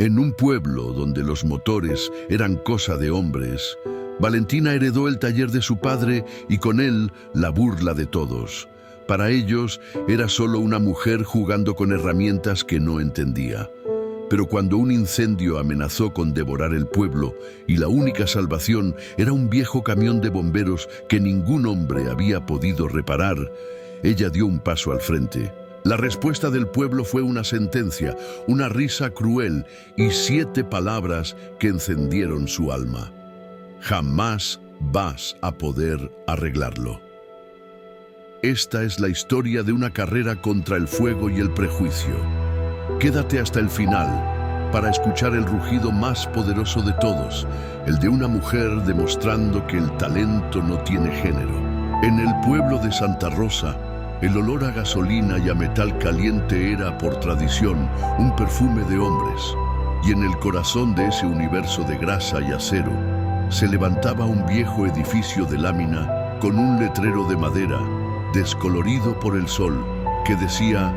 En un pueblo donde los motores eran cosa de hombres, Valentina heredó el taller de su padre y con él la burla de todos. Para ellos era solo una mujer jugando con herramientas que no entendía. Pero cuando un incendio amenazó con devorar el pueblo y la única salvación era un viejo camión de bomberos que ningún hombre había podido reparar, ella dio un paso al frente. La respuesta del pueblo fue una sentencia, una risa cruel y 7 palabras que encendieron su alma. Jamás vas a poder arreglarlo. Esta es la historia de una carrera contra el fuego y el prejuicio. Quédate hasta el final para escuchar el rugido más poderoso de todos, el de una mujer demostrando que el talento no tiene género. En el pueblo de Santa Rosa, el olor a gasolina y a metal caliente era, por tradición, un perfume de hombres. Y en el corazón de ese universo de grasa y acero, se levantaba un viejo edificio de lámina con un letrero de madera, descolorido por el sol, que decía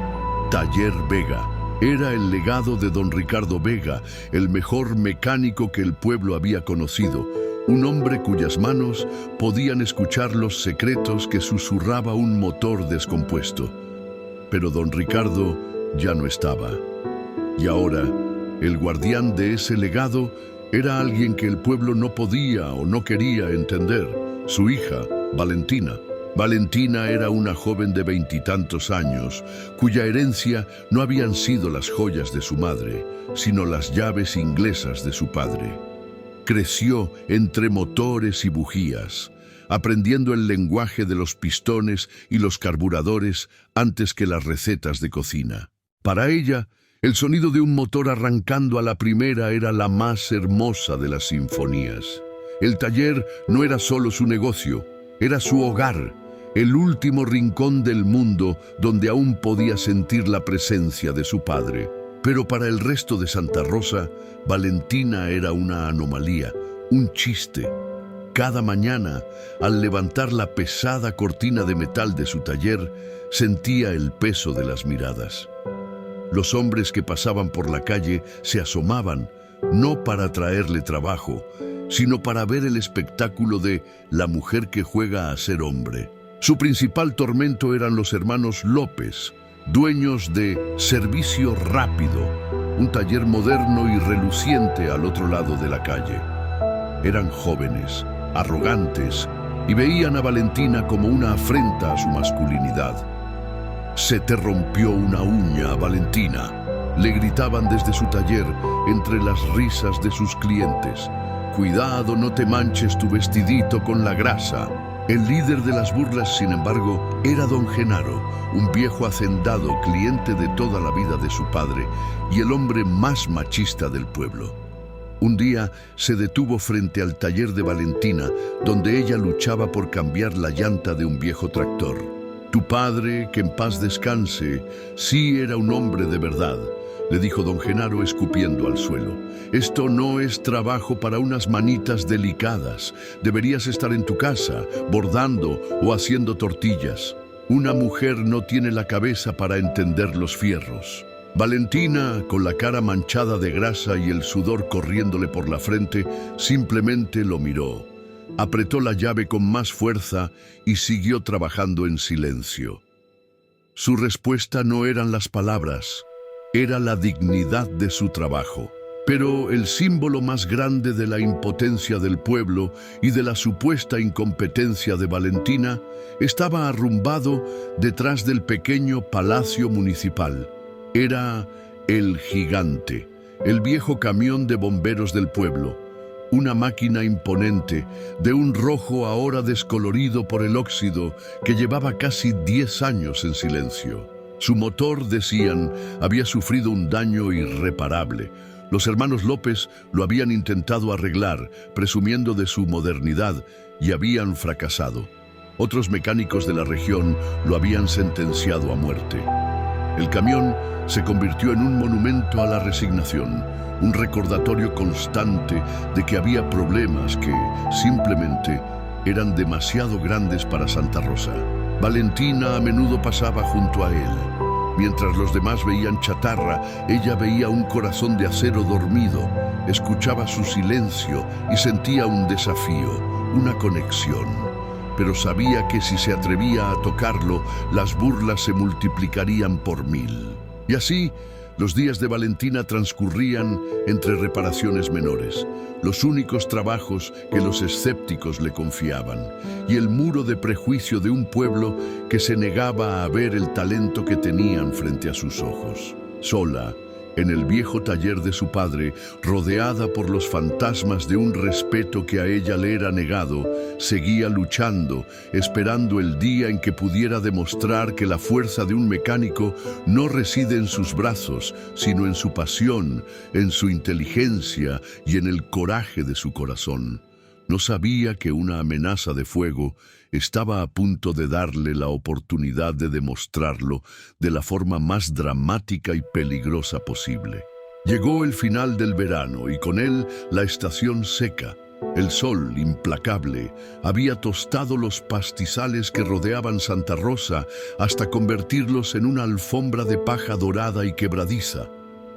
Taller Vega. Era el legado de don Ricardo Vega, el mejor mecánico que el pueblo había conocido, un hombre cuyas manos podían escuchar los secretos que susurraba un motor descompuesto. Pero don Ricardo ya no estaba. Y ahora, el guardián de ese legado era alguien que el pueblo no podía o no quería entender, su hija, Valentina. Valentina era una joven de 20 y tantos años, cuya herencia no habían sido las joyas de su madre, sino las llaves inglesas de su padre. Creció entre motores y bujías, aprendiendo el lenguaje de los pistones y los carburadores antes que las recetas de cocina. Para ella, el sonido de un motor arrancando a la primera era la más hermosa de las sinfonías. El taller no era solo su negocio, era su hogar, el último rincón del mundo donde aún podía sentir la presencia de su padre. Pero para el resto de Santa Rosa, Valentina era una anomalía, un chiste. Cada mañana, al levantar la pesada cortina de metal de su taller, sentía el peso de las miradas. Los hombres que pasaban por la calle se asomaban, no para traerle trabajo, sino para ver el espectáculo de la mujer que juega a ser hombre. Su principal tormento eran los hermanos López, dueños de Servicio Rápido, un taller moderno y reluciente al otro lado de la calle. Eran jóvenes, arrogantes, y veían a Valentina como una afrenta a su masculinidad. «Se te rompió una uña, Valentina», le gritaban desde su taller entre las risas de sus clientes. «Cuidado, no te manches tu vestidito con la grasa». El líder de las burlas, sin embargo, era don Genaro, un viejo hacendado, cliente de toda la vida de su padre y el hombre más machista del pueblo. Un día se detuvo frente al taller de Valentina, donde ella luchaba por cambiar la llanta de un viejo tractor. «Tu padre, que en paz descanse, sí era un hombre de verdad», le dijo don Genaro escupiendo al suelo. «Esto no es trabajo para unas manitas delicadas. Deberías estar en tu casa, bordando o haciendo tortillas. Una mujer no tiene la cabeza para entender los fierros». Valentina, con la cara manchada de grasa y el sudor corriéndole por la frente, simplemente lo miró. Apretó la llave con más fuerza y siguió trabajando en silencio. Su respuesta no eran las palabras, era la dignidad de su trabajo. Pero el símbolo más grande de la impotencia del pueblo y de la supuesta incompetencia de Valentina estaba arrumbado detrás del pequeño palacio municipal. Era el Gigante, el viejo camión de bomberos del pueblo. Una máquina imponente, de un rojo ahora descolorido por el óxido, que llevaba casi 10 años en silencio. Su motor, decían, había sufrido un daño irreparable. Los hermanos López lo habían intentado arreglar, presumiendo de su modernidad, y habían fracasado. Otros mecánicos de la región lo habían sentenciado a muerte. El camión se convirtió en un monumento a la resignación, un recordatorio constante de que había problemas que, simplemente, eran demasiado grandes para Santa Rosa. Valentina a menudo pasaba junto a él. Mientras los demás veían chatarra, ella veía un corazón de acero dormido, escuchaba su silencio y sentía un desafío, una conexión. Pero sabía que si se atrevía a tocarlo, las burlas se multiplicarían por 1000. Y así, los días de Valentina transcurrían entre reparaciones menores, los únicos trabajos que los escépticos le confiaban, y el muro de prejuicio de un pueblo que se negaba a ver el talento que tenían frente a sus ojos. Sola, en el viejo taller de su padre, rodeada por los fantasmas de un respeto que a ella le era negado, seguía luchando, esperando el día en que pudiera demostrar que la fuerza de un mecánico no reside en sus brazos, sino en su pasión, en su inteligencia y en el coraje de su corazón. No sabía que una amenaza de fuego estaba a punto de darle la oportunidad de demostrarlo de la forma más dramática y peligrosa posible. Llegó el final del verano y con él la estación seca. El sol, implacable, había tostado los pastizales que rodeaban Santa Rosa hasta convertirlos en una alfombra de paja dorada y quebradiza.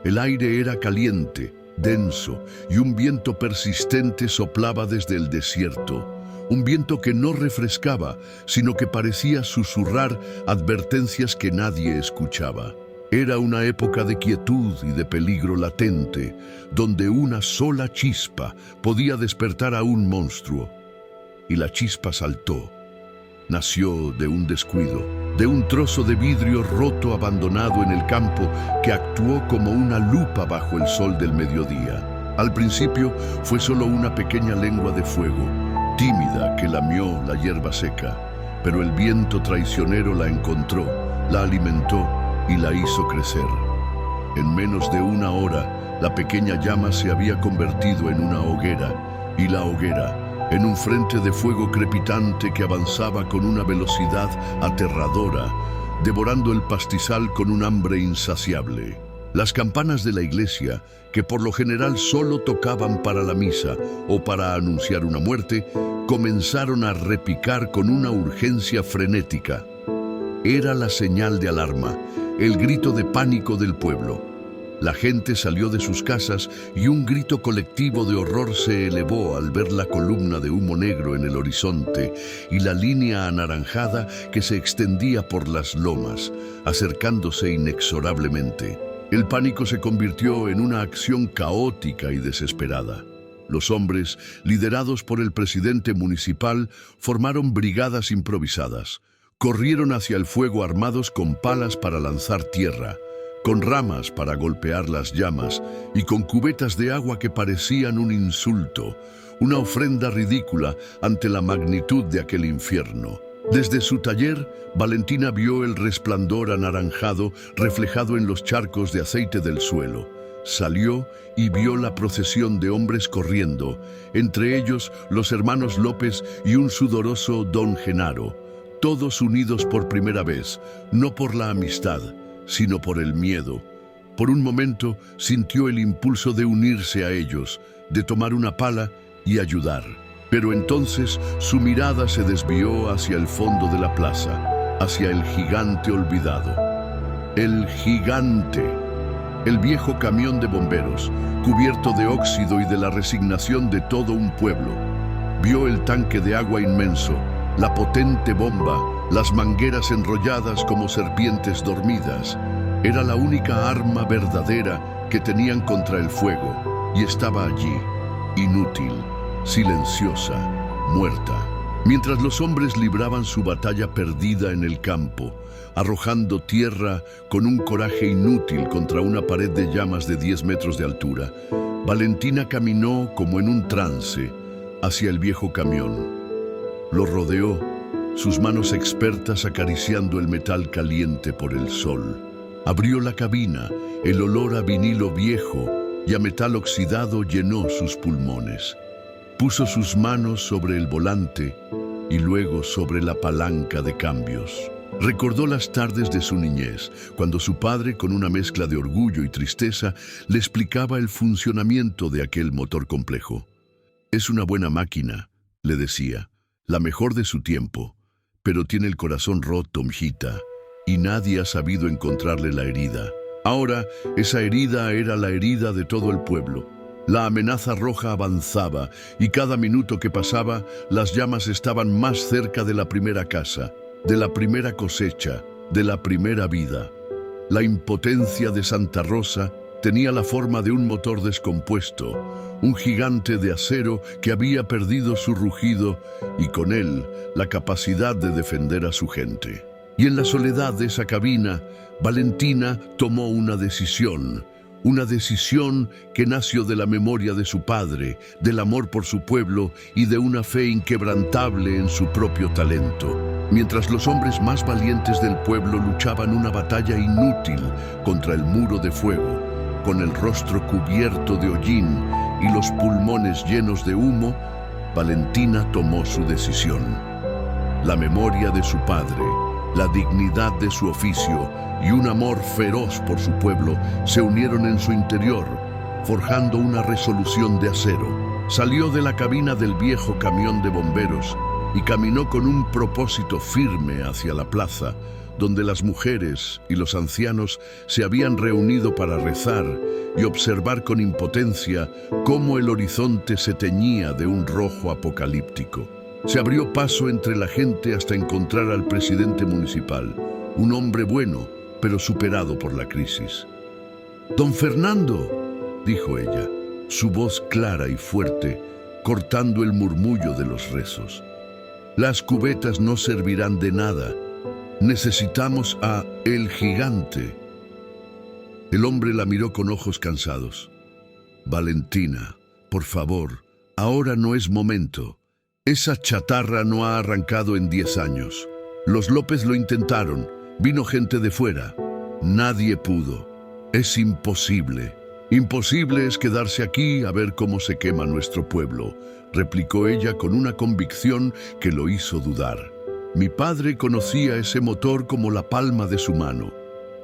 El aire era caliente, denso, y un viento persistente soplaba desde el desierto. Un viento que no refrescaba, sino que parecía susurrar advertencias que nadie escuchaba. Era una época de quietud y de peligro latente, donde una sola chispa podía despertar a un monstruo. Y la chispa saltó. Nació de un descuido, de un trozo de vidrio roto abandonado en el campo que actuó como una lupa bajo el sol del mediodía. Al principio fue solo una pequeña lengua de fuego, tímida, que lamió la hierba seca, pero el viento traicionero la encontró, la alimentó y la hizo crecer. En menos de una hora, la pequeña llama se había convertido en una hoguera, y la hoguera en un frente de fuego crepitante que avanzaba con una velocidad aterradora, devorando el pastizal con un hambre insaciable. Las campanas de la iglesia, que por lo general solo tocaban para la misa o para anunciar una muerte, comenzaron a repicar con una urgencia frenética. Era la señal de alarma, el grito de pánico del pueblo. La gente salió de sus casas y un grito colectivo de horror se elevó al ver la columna de humo negro en el horizonte y la línea anaranjada que se extendía por las lomas, acercándose inexorablemente. El pánico se convirtió en una acción caótica y desesperada. Los hombres, liderados por el presidente municipal, formaron brigadas improvisadas. Corrieron hacia el fuego armados con palas para lanzar tierra, con ramas para golpear las llamas y con cubetas de agua que parecían un insulto, una ofrenda ridícula ante la magnitud de aquel infierno. Desde su taller, Valentina vio el resplandor anaranjado reflejado en los charcos de aceite del suelo. Salió y vio la procesión de hombres corriendo, entre ellos los hermanos López y un sudoroso don Genaro, todos unidos por primera vez, no por la amistad, sino por el miedo. Por un momento sintió el impulso de unirse a ellos, de tomar una pala y ayudar. Pero entonces su mirada se desvió hacia el fondo de la plaza, hacia el gigante olvidado. El gigante. El viejo camión de bomberos, cubierto de óxido y de la resignación de todo un pueblo. Vio el tanque de agua inmenso, la potente bomba, las mangueras enrolladas como serpientes dormidas. Era la única arma verdadera que tenían contra el fuego, y estaba allí, inútil, silenciosa, muerta. Mientras los hombres libraban su batalla perdida en el campo, arrojando tierra con un coraje inútil contra una pared de llamas de 10 metros de altura, Valentina caminó como en un trance hacia el viejo camión. Lo rodeó, sus manos expertas acariciando el metal caliente por el sol. Abrió la cabina, el olor a vinilo viejo y a metal oxidado llenó sus pulmones. Puso sus manos sobre el volante y luego sobre la palanca de cambios. Recordó las tardes de su niñez, cuando su padre, con una mezcla de orgullo y tristeza, le explicaba el funcionamiento de aquel motor complejo. «Es una buena máquina», le decía, «la mejor de su tiempo, pero tiene el corazón roto, mijita, y nadie ha sabido encontrarle la herida. Ahora, esa herida era la herida de todo el pueblo. La amenaza roja avanzaba y cada minuto que pasaba, las llamas estaban más cerca de la primera casa, de la primera cosecha, de la primera vida. La impotencia de Santa Rosa tenía la forma de un motor descompuesto, un gigante de acero que había perdido su rugido y con él la capacidad de defender a su gente. Y en la soledad de esa cabina, Valentina tomó una decisión que nació de la memoria de su padre, del amor por su pueblo y de una fe inquebrantable en su propio talento. Mientras los hombres más valientes del pueblo luchaban una batalla inútil contra el muro de fuego, con el rostro cubierto de hollín y los pulmones llenos de humo, Valentina tomó su decisión. La memoria de su padre, la dignidad de su oficio y un amor feroz por su pueblo se unieron en su interior, forjando una resolución de acero. Salió de la cabina del viejo camión de bomberos y caminó con un propósito firme hacia la plaza, donde las mujeres y los ancianos se habían reunido para rezar y observar con impotencia cómo el horizonte se teñía de un rojo apocalíptico. Se abrió paso entre la gente hasta encontrar al presidente municipal, un hombre bueno, pero superado por la crisis. «Don Fernando», dijo ella, su voz clara y fuerte, cortando el murmullo de los rezos. «Las cubetas no servirán de nada. Necesitamos a el gigante». El hombre la miró con ojos cansados. «Valentina, por favor, ahora no es momento. Esa chatarra no ha arrancado en 10 años. Los López lo intentaron, vino gente de fuera. Nadie pudo. Es imposible. Imposible es quedarse aquí a ver cómo se quema nuestro pueblo», replicó ella con una convicción que lo hizo dudar. «Mi padre conocía ese motor como la palma de su mano,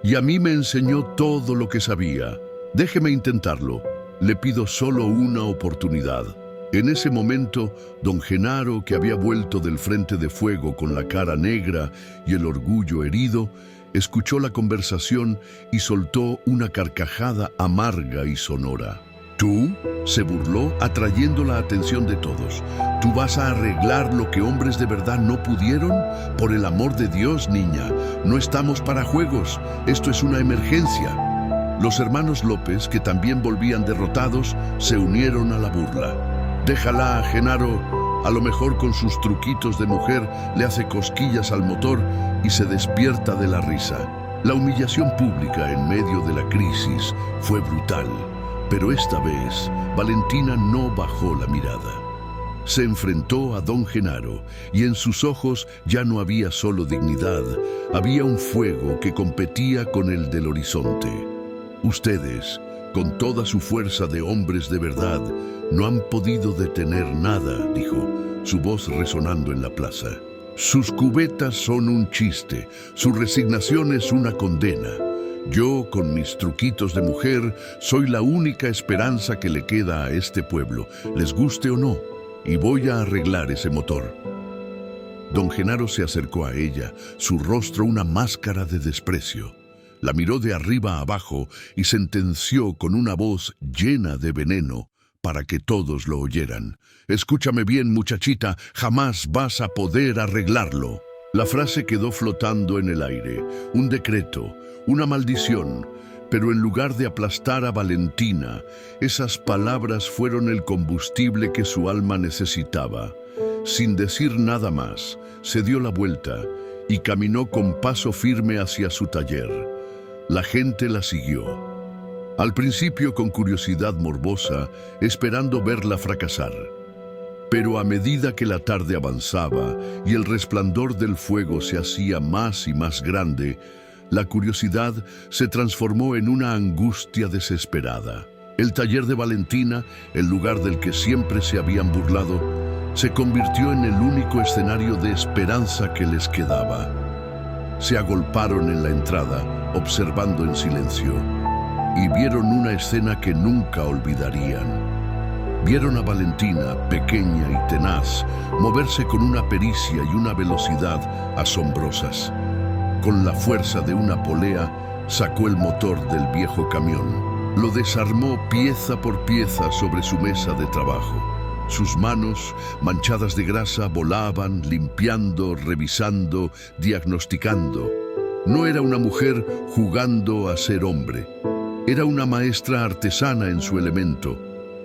y a mí me enseñó todo lo que sabía. Déjeme intentarlo. Le pido solo una oportunidad». En ese momento, don Genaro, que había vuelto del frente de fuego con la cara negra y el orgullo herido, escuchó la conversación y soltó una carcajada amarga y sonora. «¿Tú?», se burló, atrayendo la atención de todos. «¿Tú vas a arreglar lo que hombres de verdad no pudieron? Por el amor de Dios, niña, no estamos para juegos. Esto es una emergencia». Los hermanos López, que también volvían derrotados, se unieron a la burla. «Déjala, Genaro, a lo mejor con sus truquitos de mujer le hace cosquillas al motor y se despierta de la risa». La humillación pública en medio de la crisis fue brutal, pero esta vez Valentina no bajó la mirada. Se enfrentó a don Genaro y en sus ojos ya no había solo dignidad, había un fuego que competía con el del horizonte. «Ustedes, con toda su fuerza de hombres de verdad, no han podido detener nada», dijo, su voz resonando en la plaza. «Sus cubetas son un chiste, su resignación es una condena. Yo, con mis truquitos de mujer, soy la única esperanza que le queda a este pueblo, les guste o no, y voy a arreglar ese motor». Don Genaro se acercó a ella, su rostro una máscara de desprecio. La miró de arriba a abajo y sentenció con una voz llena de veneno para que todos lo oyeran. «Escúchame bien, muchachita, jamás vas a poder arreglarlo». La frase quedó flotando en el aire, un decreto, una maldición, pero en lugar de aplastar a Valentina, esas palabras fueron el combustible que su alma necesitaba. Sin decir nada más, se dio la vuelta y caminó con paso firme hacia su taller. La gente la siguió. Al principio con curiosidad morbosa, esperando verla fracasar. Pero a medida que la tarde avanzaba y el resplandor del fuego se hacía más y más grande, la curiosidad se transformó en una angustia desesperada. El taller de Valentina, el lugar del que siempre se habían burlado, se convirtió en el único escenario de esperanza que les quedaba. Se agolparon en la entrada, observando en silencio, y vieron una escena que nunca olvidarían. Vieron a Valentina, pequeña y tenaz, moverse con una pericia y una velocidad asombrosas. Con la fuerza de una polea, sacó el motor del viejo camión. Lo desarmó pieza por pieza sobre su mesa de trabajo. Sus manos, manchadas de grasa, volaban, limpiando, revisando, diagnosticando. No era una mujer jugando a ser hombre. Era una maestra artesana en su elemento.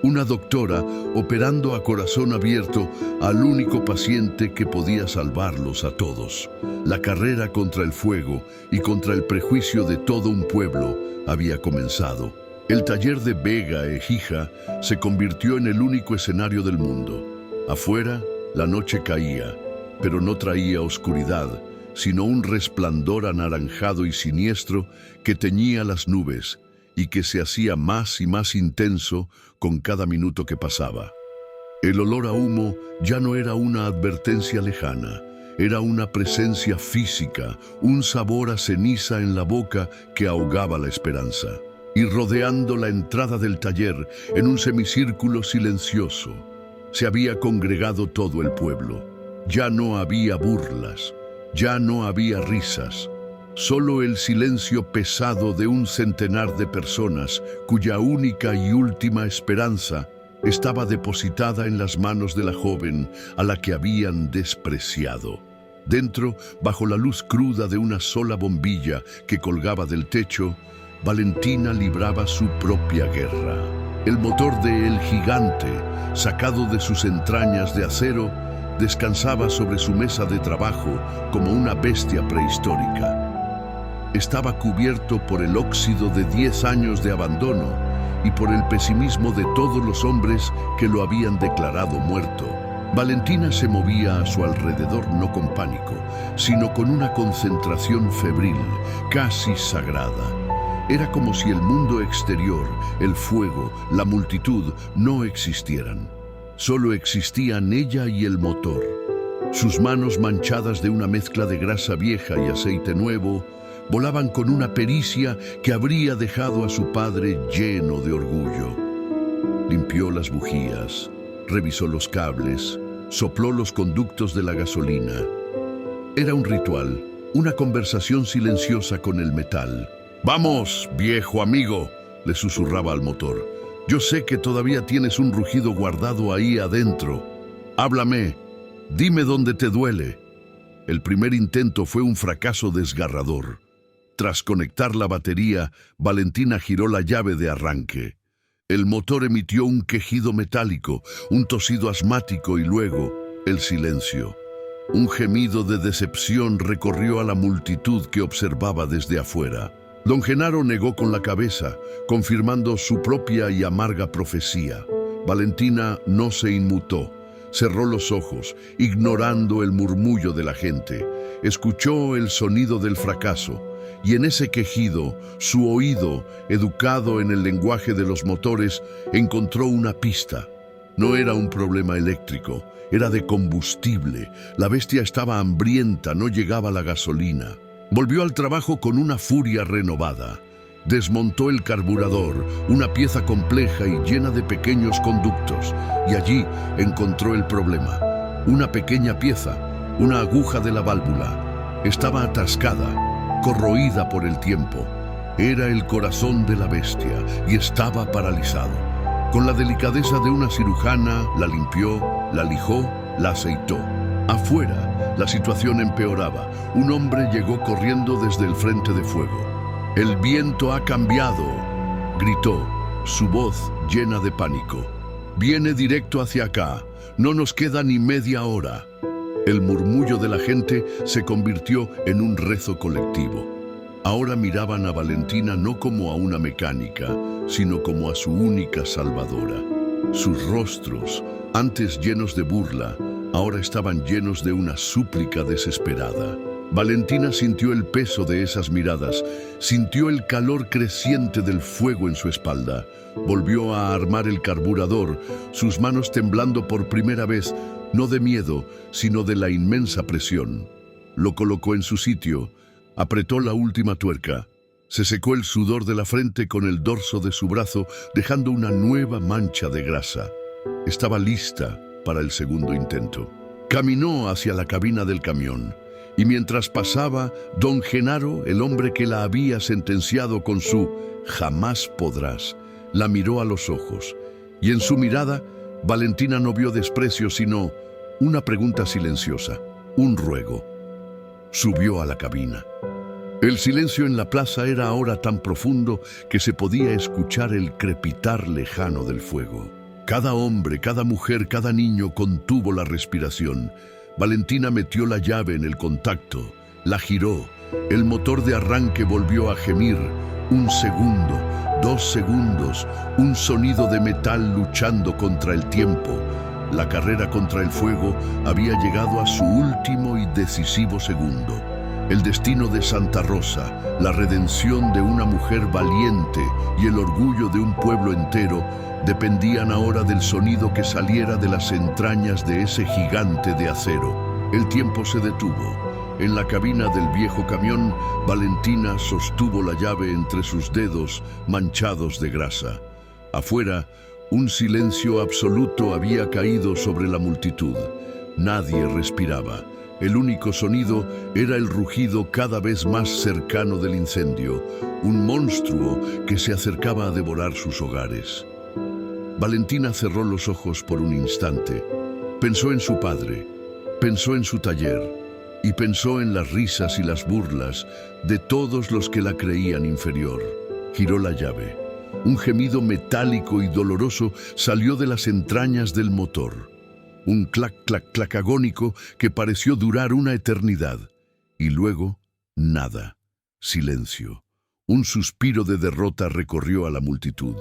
Una doctora operando a corazón abierto al único paciente que podía salvarlos a todos. La carrera contra el fuego y contra el prejuicio de todo un pueblo había comenzado. El taller de Vega Écija se convirtió en el único escenario del mundo. Afuera, la noche caía, pero no traía oscuridad, sino un resplandor anaranjado y siniestro que teñía las nubes y que se hacía más y más intenso con cada minuto que pasaba. El olor a humo ya no era una advertencia lejana, era una presencia física, un sabor a ceniza en la boca que ahogaba la esperanza. Y rodeando la entrada del taller, en un semicírculo silencioso, se había congregado todo el pueblo. Ya no había burlas, ya no había risas, solo el silencio pesado de un centenar de personas cuya única y última esperanza estaba depositada en las manos de la joven a la que habían despreciado. Dentro, bajo la luz cruda de una sola bombilla que colgaba del techo, Valentina libraba su propia guerra. El motor de El Gigante, sacado de sus entrañas de acero, descansaba sobre su mesa de trabajo como una bestia prehistórica. Estaba cubierto por el óxido de 10 años de abandono y por el pesimismo de todos los hombres que lo habían declarado muerto. Valentina se movía a su alrededor no con pánico, sino con una concentración febril, casi sagrada. Era como si el mundo exterior, el fuego, la multitud, no existieran. Solo existían ella y el motor. Sus manos manchadas de una mezcla de grasa vieja y aceite nuevo, volaban con una pericia que habría dejado a su padre lleno de orgullo. Limpió las bujías, revisó los cables, sopló los conductos de la gasolina. Era un ritual, una conversación silenciosa con el metal. «Vamos, viejo amigo», le susurraba al motor. «Yo sé que todavía tienes un rugido guardado ahí adentro. Háblame, dime dónde te duele». El primer intento fue un fracaso desgarrador. Tras conectar la batería, Valentina giró la llave de arranque. El motor emitió un quejido metálico, un tosido asmático y luego el silencio. Un gemido de decepción recorrió a la multitud que observaba desde afuera. Don Genaro negó con la cabeza, confirmando su propia y amarga profecía. Valentina no se inmutó. Cerró los ojos, ignorando el murmullo de la gente. Escuchó el sonido del fracaso, y en ese quejido, su oído, educado en el lenguaje de los motores, encontró una pista. No era un problema eléctrico, era de combustible. La bestia estaba hambrienta, no llegaba la gasolina. Volvió al trabajo con una furia renovada. Desmontó el carburador, una pieza compleja y llena de pequeños conductos, y allí encontró el problema. Una pequeña pieza, una aguja de la válvula. Estaba atascada, corroída por el tiempo. Era el corazón de la bestia y estaba paralizado. Con la delicadeza de una cirujana, la limpió, la lijó, la aceitó. Afuera, la situación empeoraba. Un hombre llegó corriendo desde el frente de fuego. «El viento ha cambiado», gritó, su voz llena de pánico. «Viene directo hacia acá. No nos queda ni media hora». El murmullo de la gente se convirtió en un rezo colectivo. Ahora miraban a Valentina no como a una mecánica, sino como a su única salvadora. Sus rostros, antes llenos de burla, ahora estaban llenos de una súplica desesperada. Valentina sintió el peso de esas miradas, sintió el calor creciente del fuego en su espalda. Volvió a armar el carburador, sus manos temblando por primera vez, no de miedo, sino de la inmensa presión. Lo colocó en su sitio, apretó la última tuerca. Se secó el sudor de la frente con el dorso de su brazo, dejando una nueva mancha de grasa. Estaba lista para el segundo intento. Caminó hacia la cabina del camión Y mientras pasaba, don Genaro, el hombre que la había sentenciado con su «jamás podrás», la miró a los ojos, y en su mirada, Valentina no vio desprecio, sino una pregunta silenciosa, un ruego. Subió a la cabina. El silencio en la plaza era ahora tan profundo que se podía escuchar el crepitar lejano del fuego. Cada hombre, cada mujer, cada niño contuvo la respiración. Valentina metió la llave en el contacto, la giró. El motor de arranque volvió a gemir. Un segundo, 2 segundos, un sonido de metal luchando contra el tiempo. La carrera contra el fuego había llegado a su último y decisivo segundo. El destino de Santa Rosa, la redención de una mujer valiente y el orgullo de un pueblo entero dependían ahora del sonido que saliera de las entrañas de ese gigante de acero. El tiempo se detuvo. En la cabina del viejo camión, Valentina sostuvo la llave entre sus dedos manchados de grasa. Afuera, un silencio absoluto había caído sobre la multitud. Nadie respiraba. El único sonido era el rugido cada vez más cercano del incendio, un monstruo que se acercaba a devorar sus hogares. Valentina cerró los ojos por un instante. Pensó en su padre, pensó en su taller y pensó en las risas y las burlas de todos los que la creían inferior. Giró la llave. Un gemido metálico y doloroso salió de las entrañas del motor. Un clac, clac, clac agónico que pareció durar una eternidad. Y luego, nada. Silencio. Un suspiro de derrota recorrió a la multitud.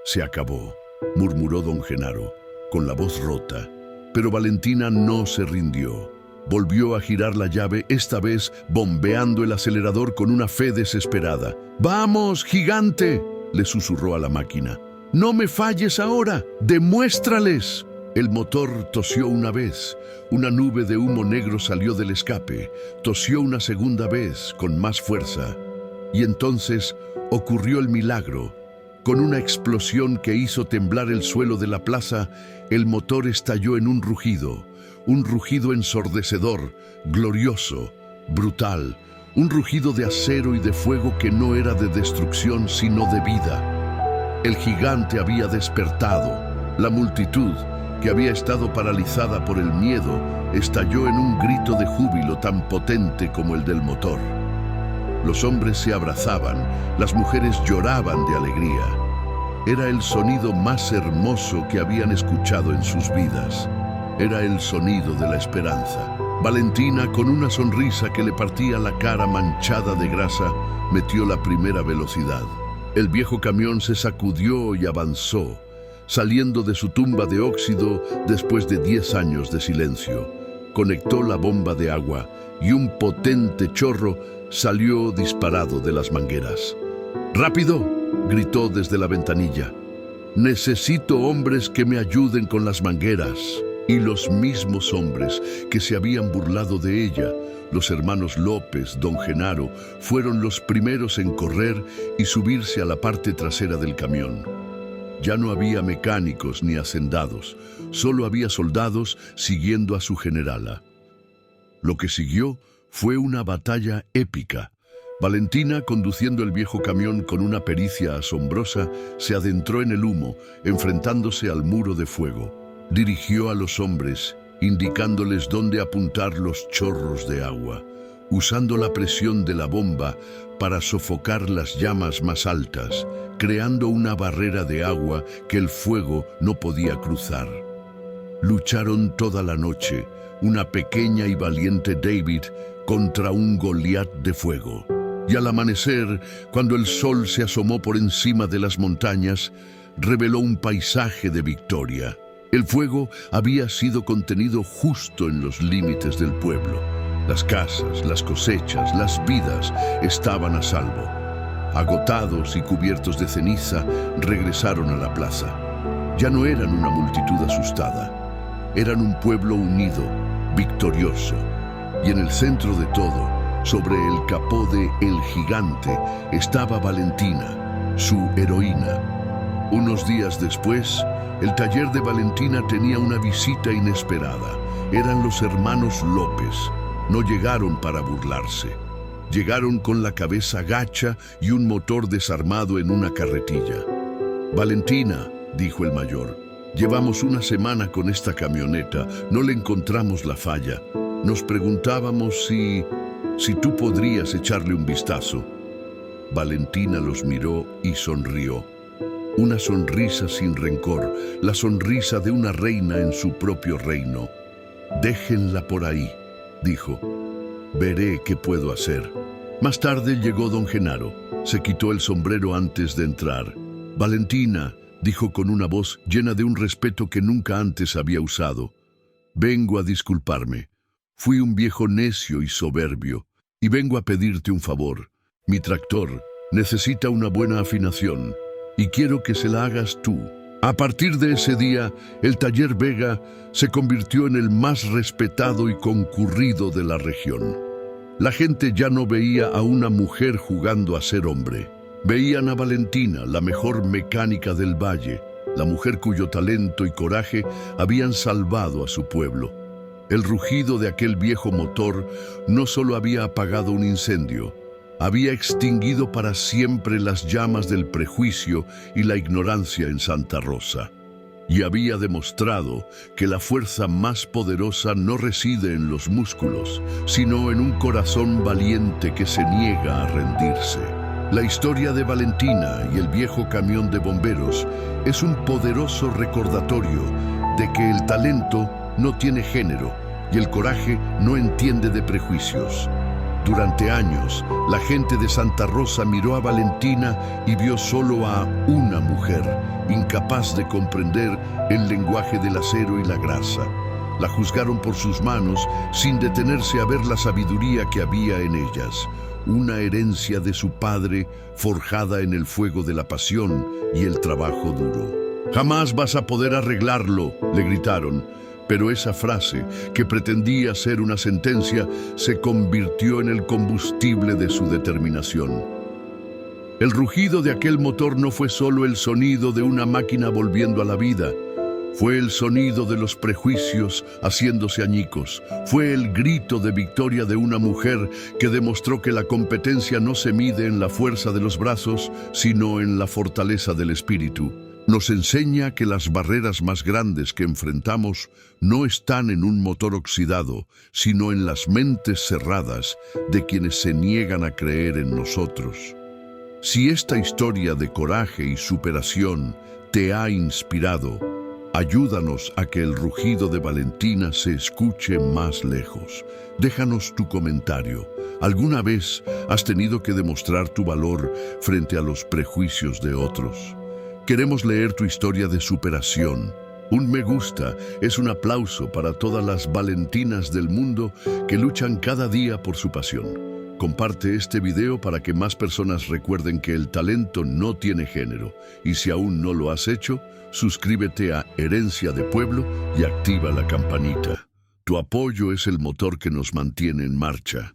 «Se acabó», murmuró don Genaro, con la voz rota. Pero Valentina no se rindió. Volvió a girar la llave, esta vez bombeando el acelerador con una fe desesperada. «¡Vamos, gigante!», le susurró a la máquina. «¡No me falles ahora! ¡Demuéstrales!». El motor tosió una vez. Una nube de humo negro salió del escape. Tosió una segunda vez, con más fuerza. Y entonces ocurrió el milagro. Con una explosión que hizo temblar el suelo de la plaza, el motor estalló en un rugido ensordecedor, glorioso, brutal, un rugido de acero y de fuego que no era de destrucción sino de vida. El gigante había despertado. La multitud, que había estado paralizada por el miedo, estalló en un grito de júbilo tan potente como el del motor. Los hombres se abrazaban, las mujeres lloraban de alegría. Era el sonido más hermoso que habían escuchado en sus vidas. Era el sonido de la esperanza. Valentina, con una sonrisa que le partía la cara manchada de grasa, metió la primera velocidad. El viejo camión se sacudió y avanzó, saliendo de su tumba de óxido después de 10 años de silencio. Conectó la bomba de agua y un potente chorro salió disparado de las mangueras. «¡Rápido!», gritó desde la ventanilla. «Necesito hombres que me ayuden con las mangueras». Y los mismos hombres que se habían burlado de ella, los hermanos López, don Genaro, fueron los primeros en correr y subirse a la parte trasera del camión. Ya no había mecánicos ni hacendados, solo había soldados siguiendo a su generala. Lo que siguió fue una batalla épica. Valentina, conduciendo el viejo camión con una pericia asombrosa, se adentró en el humo, enfrentándose al muro de fuego. Dirigió a los hombres, indicándoles dónde apuntar los chorros de agua, usando la presión de la bomba para sofocar las llamas más altas, creando una barrera de agua que el fuego no podía cruzar. Lucharon toda la noche, una pequeña y valiente David contra un Goliat de fuego. Y al amanecer, cuando el sol se asomó por encima de las montañas, reveló un paisaje de victoria. El fuego había sido contenido justo en los límites del pueblo. Las casas, las cosechas, las vidas estaban a salvo. Agotados y cubiertos de ceniza, regresaron a la plaza. Ya no eran una multitud asustada. Eran un pueblo unido, victorioso. Y en el centro de todo, sobre el capó de El Gigante, estaba Valentina, su heroína. Unos días después, el taller de Valentina tenía una visita inesperada. Eran los hermanos López. no llegaron para burlarse. Llegaron con la cabeza gacha y un motor desarmado en una carretilla. «Valentina», dijo el mayor, «llevamos una semana con esta camioneta, no le encontramos la falla. Nos preguntábamos si tú podrías echarle un vistazo». Valentina los miró y sonrió. Una sonrisa sin rencor, la sonrisa de una reina en su propio reino. «Déjenla por ahí», dijo. «Veré qué puedo hacer». Más tarde llegó don Genaro. Se quitó el sombrero antes de entrar. «Valentina», dijo con una voz llena de un respeto que nunca antes había usado, «vengo a disculparme. Fui un viejo necio y soberbio, y vengo a pedirte un favor. Mi tractor necesita una buena afinación, y quiero que se la hagas tú». A partir de ese día, el taller Vega se convirtió en el más respetado y concurrido de la región. La gente ya no veía a una mujer jugando a ser hombre. Veían a Valentina, la mejor mecánica del valle, la mujer cuyo talento y coraje habían salvado a su pueblo. El rugido de aquel viejo motor no solo había apagado un incendio, había extinguido para siempre las llamas del prejuicio y la ignorancia en Santa Rosa. Y había demostrado que la fuerza más poderosa no reside en los músculos, sino en un corazón valiente que se niega a rendirse. La historia de Valentina y el viejo camión de bomberos es un poderoso recordatorio de que el talento no tiene género y el coraje no entiende de prejuicios. Durante años, la gente de Santa Rosa miró a Valentina y vio solo a una mujer, incapaz de comprender el lenguaje del acero y la grasa. La juzgaron por sus manos sin detenerse a ver la sabiduría que había en ellas, una herencia de su padre forjada en el fuego de la pasión y el trabajo duro. «Jamás vas a poder arreglarlo», le gritaron. Pero esa frase, que pretendía ser una sentencia, se convirtió en el combustible de su determinación. El rugido de aquel motor no fue solo el sonido de una máquina volviendo a la vida. Fue el sonido de los prejuicios haciéndose añicos. Fue el grito de victoria de una mujer que demostró que la competencia no se mide en la fuerza de los brazos, sino en la fortaleza del espíritu. Nos enseña que las barreras más grandes que enfrentamos no están en un motor oxidado, sino en las mentes cerradas de quienes se niegan a creer en nosotros. Si esta historia de coraje y superación te ha inspirado, ayúdanos a que el rugido de Valentina se escuche más lejos. Déjanos tu comentario. ¿Alguna vez has tenido que demostrar tu valor frente a los prejuicios de otros? Queremos leer tu historia de superación. Un me gusta es un aplauso para todas las Valentinas del mundo que luchan cada día por su pasión. Comparte este video para que más personas recuerden que el talento no tiene género. Y si aún no lo has hecho, suscríbete a Herencia de Pueblo y activa la campanita. Tu apoyo es el motor que nos mantiene en marcha.